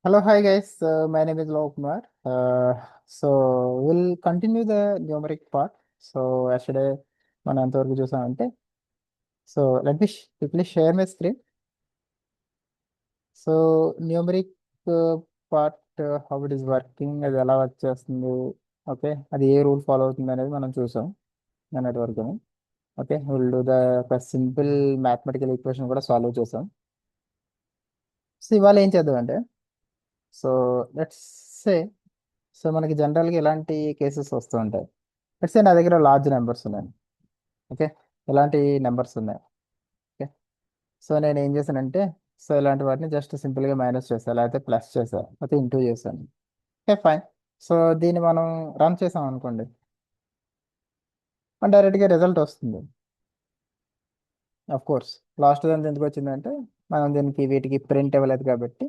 Hello, hi guys. My name is Lok Kumar. We'll continue the numeric part. Yesterday మనం ఎంతవరకు చూసామంటే let me quickly share my screen. So numeric part how it is working, అది ఎలా work చేస్తుంది, okay, అది ఏ rule follow అవుతుంది అనేది మనం చూసాం నిన్నటి వరకు. ఓకే, విల్ డూ ద ఒక సింపుల్ మ్యాథమెటికల్ ఈక్వేషన్ కూడా సాల్వ్ చేసాం. సో ఇవాళ ఏం చేద్దాం అంటే, సో లెట్స్ సే, సో మనకి జనరల్గా ఇలాంటి కేసెస్ వస్తూ ఉంటాయి. లెట్స్ సే నా దగ్గర లార్జ్ నెంబర్స్ ఉన్నాయి. ఓకే, ఇలాంటి నెంబర్స్ ఉన్నాయి. ఓకే, సో నేను ఏం చేశానంటే, సో ఇలాంటి వాటిని జస్ట్ సింపుల్గా మైనస్ చేశాను, లేకపోతే ప్లస్ చేశాను, లేకపోతే ఇంటూ చేశాను. Okay, fine. సో దీన్ని మనం రన్ చేసాం అనుకోండి, మన డైరెక్ట్గా రిజల్ట్ వస్తుంది. అఫ్ కోర్స్ లాస్ట్ దానికి ఎందుకు వచ్చిందంటే, మనం దీనికి వీటికి ప్రింట్ ఇవ్వలేదు కాబట్టి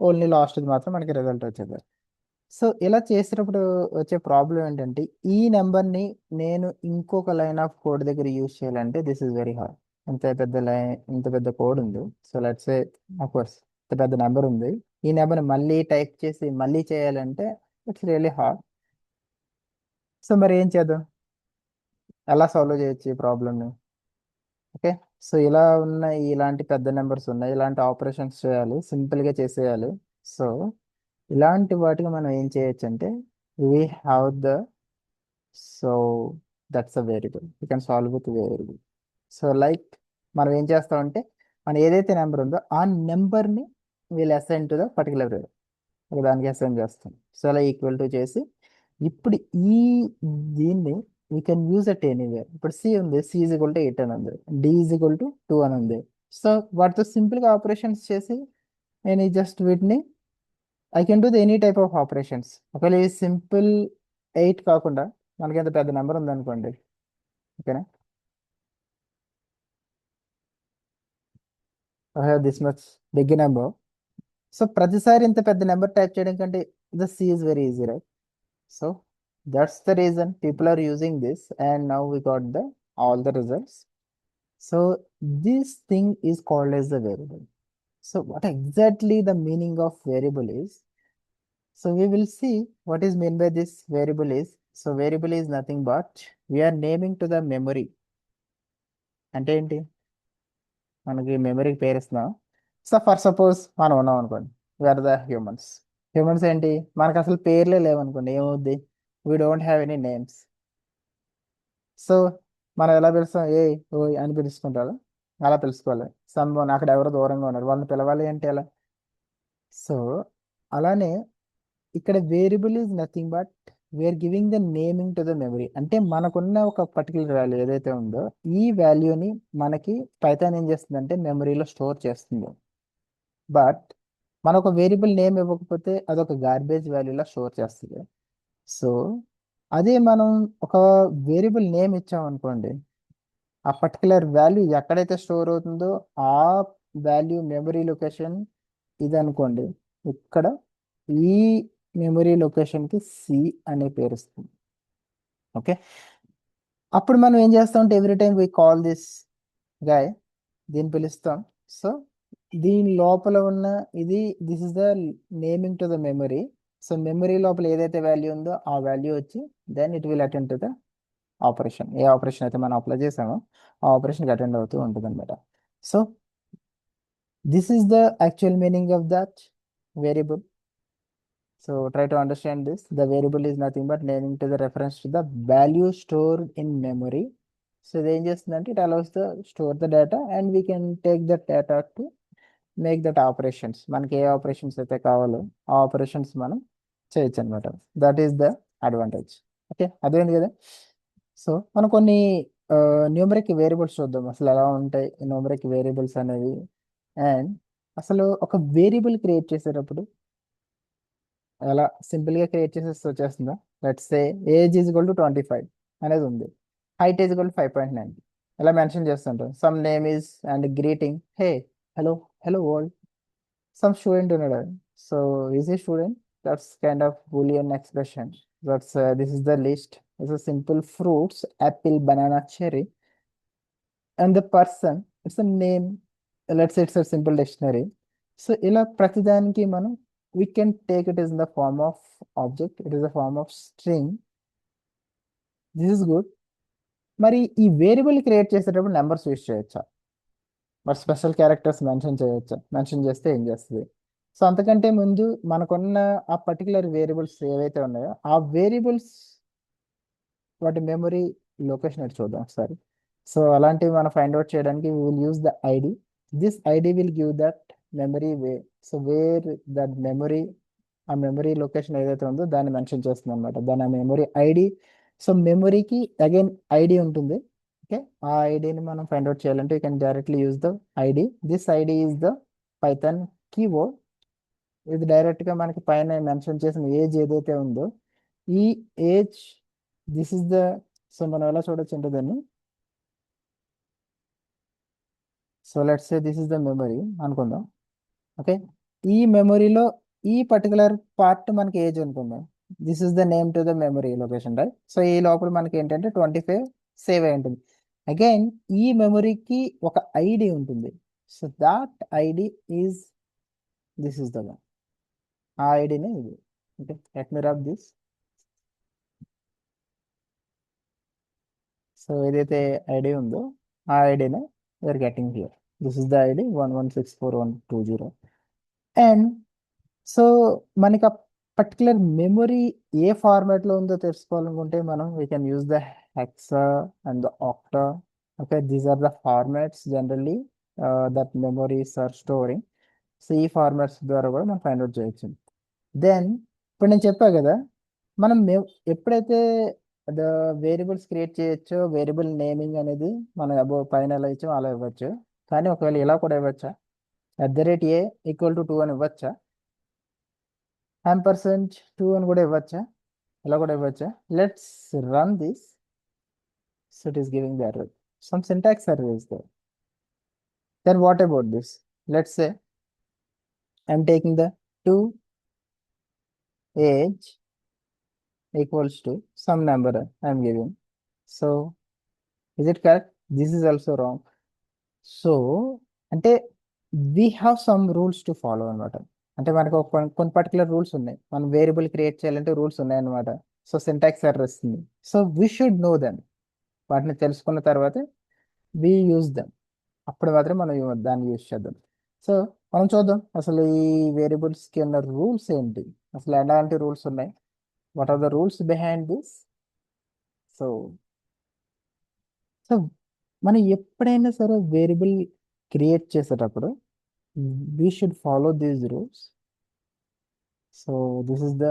ఓన్లీ లాస్ట్ది మాత్రం మనకి రిజల్ట్ వచ్చేది. సో ఇలా చేసేటప్పుడు వచ్చే ప్రాబ్లం ఏంటంటే, ఈ నెంబర్ని నేను ఇంకొక లైన్ ఆఫ్ కోడ్ దగ్గర యూజ్ చేయాలంటే దిస్ ఇస్ వెరీ హార్డ్. ఇంత పెద్ద కోడ్ ఉంది. సో లెట్స్ సే కోర్స్ ఇంత పెద్ద నెంబర్ ఉంది. ఈ నెంబర్ని మళ్ళీ టైప్ చేసి మళ్ళీ చేయాలంటే ఇట్స్ రియల్లీ హార్డ్. సో మరి ఏం చేద్దాం, ఎలా సాల్వ్ చేయొచ్చు ఈ ప్రాబ్లమ్ని? ఓకే, సో ఇలా ఉన్న ఇలాంటి పెద్ద నెంబర్స్ ఉన్నాయి, ఇలాంటి ఆపరేషన్స్ చేయాలి, సింపుల్గా చేసేయాలి. సో ఇలాంటి వాటికి మనం ఏం చేయొచ్చు అంటే, we have the, so that's a variable, you can solve with variable. So like మనం ఏం చేస్తామంటే, మనం ఏదైతే నెంబర్ ఉందో ఆ నెంబర్ని వీళ్ళు assign to the particular variable, దానికి అసైన్ చేస్తాం. సో అలా ఈక్వల్ టు చేసి, ఇప్పుడు ఈ దీన్ని we can use at anywhere. ఇప్పుడు సి ఉంది, సి ఈజ్ ఈక్వల్ టు 8 అని ఉంది, డి ఈజ్ ఈక్వల్ టు 2 అని ఉంది. సో వాటితో సింపుల్గా ఆపరేషన్స్ చేసి నేను జస్ట్ వీటిని I can do the any type of operations. ఒకవేళ ఈ సింపుల్ 8 కాకుండా మనకి ఎంత పెద్ద నెంబర్ ఉందనుకోండి, ఓకేనా, I have this much big number. So ప్రతిసారి ఇంత పెద్ద నెంబర్ టైప్ చేయడం కంటే this is very easy, right? So that's the reason people are using this, and now we got the all the results. So this thing is called as the variable. So what exactly the meaning of variable is? So we will see what is meant by this variable is. So variable is nothing but we are naming to the memory. అంటే ఏంటి, మనకి మెమరీకి పేరు ఇస్తున్నాం. So for suppose మనం ఉన్నాం అనుకోండి, we are the humans. Humans ఏంటి, మనకు అసలు పేర్లే లేవనుకోండి, ఏమవుద్ది? We don't have any names. So మనం ఎలా పిలుస్తాం, ఏ ఓ అని పిలుచుకుంటారు, అలా పిలుచుకోవాలి. సమ్వన్ అక్కడ ఎవరో దూరంగా ఉన్నారు, వాళ్ళని పిలవాలి అంటే ఎలా? సో అలానే ఇక్కడ variable is nothing but we are giving the naming to the memory. అంటే మనకున్న ఒక పర్టికులర్ వాల్యూ ఏదైతే ఉందో ఈ వాల్యూని మనకి పైథాన్ ఏం చేస్తుందంటే మెమరీలో స్టోర్ చేస్తుంది. బట్ మన ఒక వేరియబుల్ నేమ్ ఇవ్వకపోతే అదొక గార్బేజ్ వాల్యూలా స్టోర్ చేస్తుంది. సో అదే మనం ఒక వేరియబుల్ నేమ్ ఇచ్చామనుకోండి, ఆ పర్టికులర్ వాల్యూ ఎక్కడైతే స్టోర్ అవుతుందో ఆ వాల్యూ మెమరీ లొకేషన్ ఇది అనుకోండి, ఇక్కడ ఈ మెమరీ లొకేషన్కి సి అనే పేరు ఇస్తుంది. ఓకే, అప్పుడు మనం ఏం చేస్తామంటే every time we call this guy, దీన్ని పిలుస్తాం. సో దీని లోపల ఉన్న ఇది, this is the naming to the memory. So memory లోపల ఏదైతే వాల్యూ ఉందో ఆ వాల్యూ వచ్చి then it will attend to the operation. ఏ ఆపరేషన్ అయితే మనం అప్లై చేసామో ఆ ఆపరేషన్కి అటెండ్ అవుతూ ఉంటుంది అనమాట. So this is the actual meaning of that variable. So try to understand this. The variable is nothing but naming to the reference to the value stored in memory. So the చేస్తుందంటే it allows the store the data and we can take that data to make that operations. మనకి ఏ operations అయితే కావాలో ఆ operations మనం చేయొచ్చు అనమాట. That is the advantage. Okay, అర్థమైంది కదా? సో మనం కొన్ని న్యూమరిక్ వేరియబుల్స్ చూద్దాం, అసలు ఎలా ఉంటాయి న్యూమరిక్ వేరియబుల్స్ అనేవి. అండ్ అసలు ఒక వేరియబుల్ క్రియేట్ చేసేటప్పుడు అలా సింపుల్గా క్రియేట్ చేసేసి వచ్చేస్తుందా? Let's say age is equal to 25 అనేది ఉంది, హైట్ ఈజ్ ఈక్వల్ టు 5.9 ఇలా మెన్షన్ చేస్తుంటాం. Some name is and greeting, hey, hello, hello world. Some student ఉన్నాడు, so is a student, that's kind of Boolean expression. That's this is the list, it's simple fruits, apple, banana, cherry. And the person, it's a name, let's it's a simple dictionary. So ఇలా ప్రతిదానికి మనం we can take it as in the form of object, it is a form of string. This is good. మరి ఈ variable create చేసేటప్పుడు numbers use చేయొచ్చా, మరి special characters mention చేయొచ్చా, mention చేస్తే ఏం చేస్తుంది? సో అంతకంటే ముందు మనకున్న ఆ పర్టికులర్ వేరియబుల్స్ ఏవైతే ఉన్నాయో ఆ వేరియబుల్స్ వాటి మెమరీ లొకేషన్ ఎటు చూద్దాం ఒకసారి. సో అలాంటివి మనం ఫైండ్ అవుట్ చేయడానికి will use the ID. This ID will give that memory way. So where that memory, ఆ మెమరీ లొకేషన్ ఏదైతే ఉందో దాన్ని మెన్షన్ చేస్తుంది అనమాట, దాని ఆ మెమరీ ఐడి. సో మెమరీకి అగైన్ ఐడి ఉంటుంది. ఓకే, ఆ ఐడిని మనం ఫైండ్ అవుట్ చేయాలంటే you can directly use the ID. This ID is the Python keyword. ఇది డైరెక్ట్గా మనకి పైన మెన్షన్ చేసిన ఏజ్ ఏదైతే ఉందో ఈ age, this is the, so మనం ఎలా చూడొచ్చు అంటే దాన్ని, so let's say this is the memory అనుకుందాం. ఓకే, ఈ మెమరీలో ఈ పర్టికులర్ పార్ట్ మనకి ఏజ్ అనుకుందాం. This is the name to the memory location, right? So ఈ లోపల మనకి ఏంటంటే 25 సేవ్ అయి ఉంటుంది. అగైన్ ఈ మెమరీకి ఒక ఐడి ఉంటుంది. So that ID is, this is the one, ఆ ఐడినే ఇది. Okay, let me rub this. So ఏదైతే ఐడి ఉందో ఆ ఐడినే we're getting here. This is the ID 1164,120. And so మనకి ఆ పర్టికులర్ మెమరీ ఏ ఫార్మాట్లో ఉందో తెలుసుకోవాలనుకుంటే మనం we can use the hexa and the octa. Okay, these are the formats generally that memories are storing. So ఈ ఫార్మాట్స్ ద్వారా కూడా మనం ఫైండ్ అవుట్ చేయొచ్చు. దెన్ ఇప్పుడు నేను చెప్పా కదా, మనం ఎప్పుడైతే ద వేరియబుల్స్ క్రియేట్ చేయొచ్చో వేరియబుల్ నేమింగ్ అనేది మనం అబో పైన ఎలా ఇచ్చామో అలా ఇవ్వచ్చు. కానీ ఒకవేళ ఇలా కూడా ఇవ్వచ్చా, @a = 2 అని ఇవ్వచ్చా, %2 అని కూడా ఇవ్వచ్చా, ఇలా కూడా ఇవ్వచ్చా? Let's run this. So it is giving the error, some syntax error is there. Then what about this? Let's say I'm taking the 2 age equals to some number I am giving. So is it correct? This is also wrong. So అంటే we have some rules to follow అనమాట. అంటే మనకు కొన్ని particular rules ఉన్నాయి, మనం variable create చేయాలంటే rules ఉన్నాయన్నమాట. So syntax error వస్తుంది. So we should know them. వాటిని తెలుసుకున్న తర్వాత వీ యూజ్ దెమ్, అప్పుడు మాత్రం మనం దాన్ని యూజ్ చేద్దాం. సో మనం చూద్దాం అసలు ఈ వేరియబుల్స్కి ఉన్న రూల్స్ ఏంటి, అసలు ఎలాంటి రూల్స్ ఉన్నాయి, what are the rules behind this. So so మనం ఎప్పుడైనా సరే వేరియబుల్ క్రియేట్ చేసేటప్పుడు we should follow these rules. So this is the,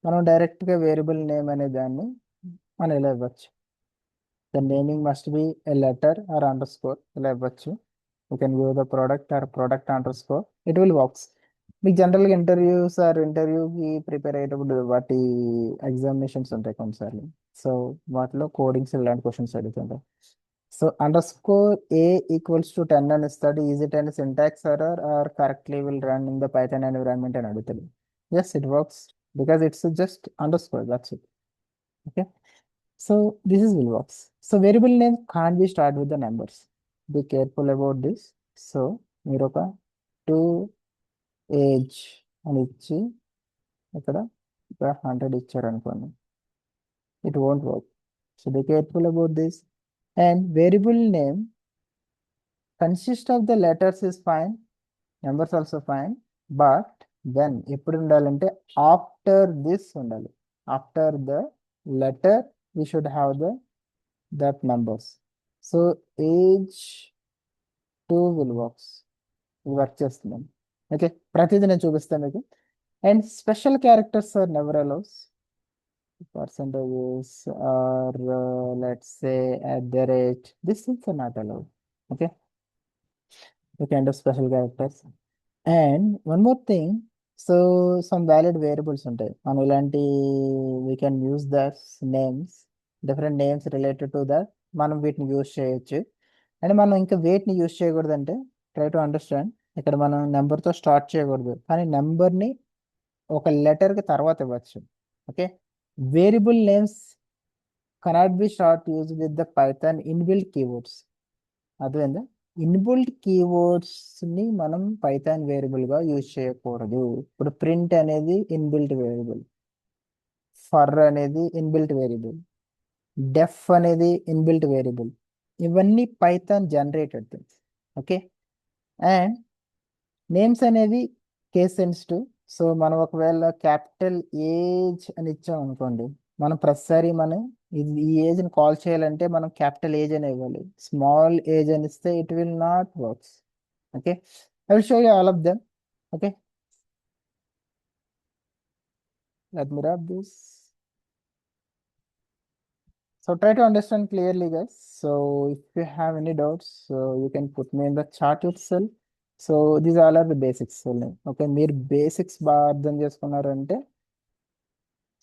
మనం డైరెక్ట్గా వేరియబుల్ నేమ్ అనే దాన్ని మనం ఇలా ఇవ్వచ్చు. The naming must be a letter or underscore, ఇలా ఇవ్వచ్చు. You can give the product or product underscore, it will works. మీకు జనరల్గా ఇంటర్వ్యూస్ ఆర్ ఇంటర్వ్యూకి ప్రిపేర్ అయ్యేటప్పుడు వాటి ఎగ్జామినేషన్స్ ఉంటాయి కొన్నిసార్లు. సో వాటిలో కోడింగ్స్ ఇలాంటి క్వశ్చన్స్ అడుగుతుంటాయి. సో _a = 10 అని ఇస్తాడు. Is it and syntax error or correctly will run in the Python environment అని అడుగుతాడు. Yes, it works because it's just underscore, that's it. Okay, so this is will works. So variable name can be start with the numbers, be careful about this. So మీరు ఒక 2 age అని ఇచ్చి ఇక్కడ 100 ఇచ్చారనుకోండి, it won't work. So be careful about this. And variable name consist of the letters is fine, numbers also fine, but then ఎప్పుడు ఉండాలంటే after this ఉండాలి. After the letter we should have the that numbers. So age 2 will works, ఇది work చేస్తున్నాం. Okay, ప్రతిదీ నేను చూపిస్తాను మీకు. And special characters are never allows. Percentages or let's say @ these things are not allowed. Okay, the kind of special characters. And one more thing, so some valid variables ఉంటాయి, మనం ఇలాంటి we can use the names, different names related to that, మనం వీటిని use చేయొచ్చు. And మనం ఇంకా వేటిని use చేయకూడదంటే, try to understand, ఇక్కడ మనం నెంబర్తో స్టార్ట్ చేయకూడదు, కానీ నెంబర్ని ఒక లెటర్కి తర్వాత ఇవ్వచ్చు. Okay, variable names cannot be start used with the Python inbuilt keywords. అర్థమైందా? ఇన్బుల్ట్ కీవర్డ్స్ ని మనం పైథాన్ వేరియబుల్ గా యూజ్ చేయకూడదు. ఇప్పుడు ప్రింట్ అనేది ఇన్బిల్ట్ వేరియబుల్, ఫర్ అనేది ఇన్బిల్ట్ వేరియబుల్, డెఫ్ అనేది ఇన్బిల్ట్ వేరియబుల్. ఇవన్నీ Python generated things. Okay. And names అనేది కేస్ సెన్సిటివ్. సో మనం ఒకవేళ క్యాపిటల్ ఏజ్ అని ఇచ్చాం అనుకోండి, మనం ప్రతిసారి మనం ఈ ఏజ్ ని కాల్ చేయాలంటే మనం క్యాపిటల్ ఏజ్ అని ఇవ్వాలి. స్మాల్ ఏజ్ అని ఇస్తే it will not works. Okay. I will show you all of them. Okay, let me rub this. So try to understand clearly, guys. So if you have any doubts, so you can put me in the chat itself. So these all are the basics only. Okay, మీరు basics బాగా అర్థం చేసుకున్నారంటే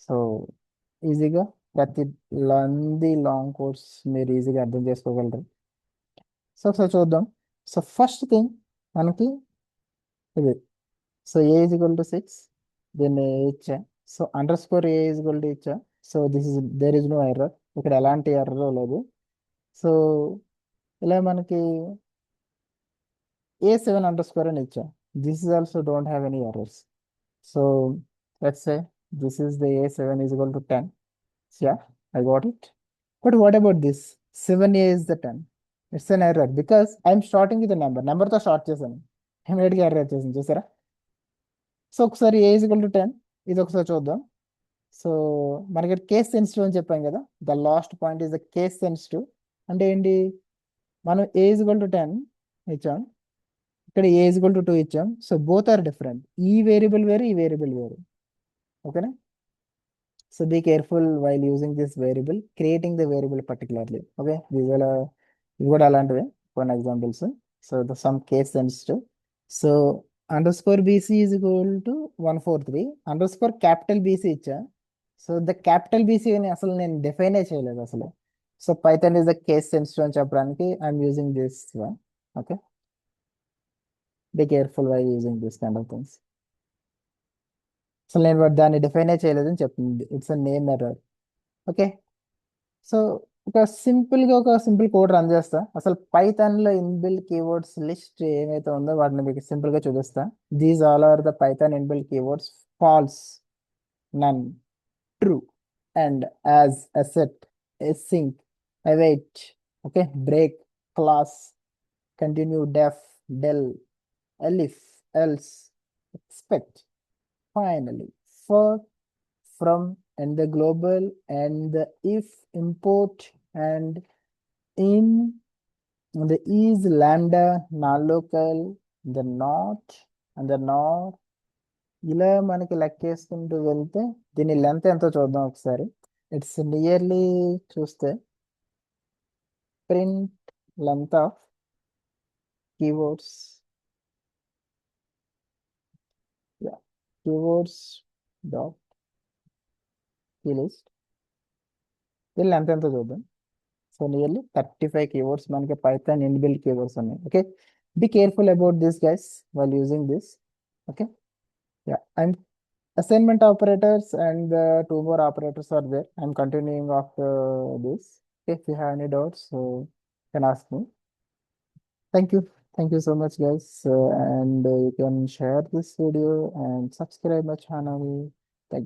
so ఈజీగా ప్రతి long course మీరు ఈజీగా అర్థం చేసుకోగలరు. సో ఒకసారి చూద్దాం. సో ఫస్ట్ థింగ్ మనకి ఇది. So a is equal to 6, దీన్ని ఇచ్చా. So underscore a is equal to ఇచ్చా. So this is there is no error, ఇక్కడ ఎలాంటి ఎర్రర్ లేదు. సో ఇలా మనకి A7 underscore అని ఇచ్చా. This is also don't have any errors. So let's say this is the A7 is equal to 10. So yeah, I got it. But what about this? 7A is the 10. It's an error because I'm starting with a number. Number తో start చేశాను. ఇమీడియట్గా error వచ్చేసింది చూసారా. So ఒకసారి A is equal to 10. ఇది ఒకసారి చూద్దాం. So మనకి కేస్ సెన్సిటివ్ అని చెప్పాం కదా. The last point is the case sensitive. అంటే ఏంటి, మనం A is equal to 10 ఇచ్చాం, ఇక్కడ ఏ ఈజ్ ఈక్వల్ టు 2 ఇచ్చాం. So both are different. ఈ వేరియబుల్ వేరు, ఈ వేరియబుల్ వేరు. ఓకేనా. So be careful while using this variable, creating the variable particularly. Okay, ఇవి కూడా అలాంటివే కొన్ని examples. So the some case sensitive. So under BC is equal to 143 under capital BC ఇచ్చా. So the capital BC అని అసలు నేను డిఫైనే చేయలేదు అసలు. So Python is the case sensitive అని చెప్పడానికి I'm using this one. Okay, be careful why using this kind of things. అసలు నేను దాన్ని డిఫైనే చేయలేదని చెప్తుంది. It's a name error. Okay. So ఒక సింపుల్ కోడ్ రన్ చేస్తా. అసలు పైథాన్ లో ఇన్బిల్ట్ కీవర్డ్స్ లిస్ట్ ఏమైతే ఉందో వాటిని మీకు సింపుల్ గా చూపిస్తా. These all are the Python inbuilt keywords: false, none, true, and, as, assert, async, await, okay, break, class, continue, def, del, elif, else, except, finally, for, from, and the global, and the if, import, and in, the is, lambda, non-local, the not, and the not. ఇలా మనకి లెక్కేసుకుంటూ వెళ్తే దీని length ఎంతో చూద్దాం ఒకసారి. It's nearly చూస్తే print length of keywords, keywords dot key list, దీని length ఎంతో చూద్దాం. సో నియర్లీ 35 keywords మనకి పైథాన్ ఇన్బిల్ట్ కీవర్డ్స్ ఉన్నాయి. Okay, be careful about this guys while using this. Okay, yeah, and assignment operators and two more operators are there. I'm continuing after this. If you have any doubts, so you can ask me. Thank you. Thank you so much, guys. And you can share this video and subscribe my channel.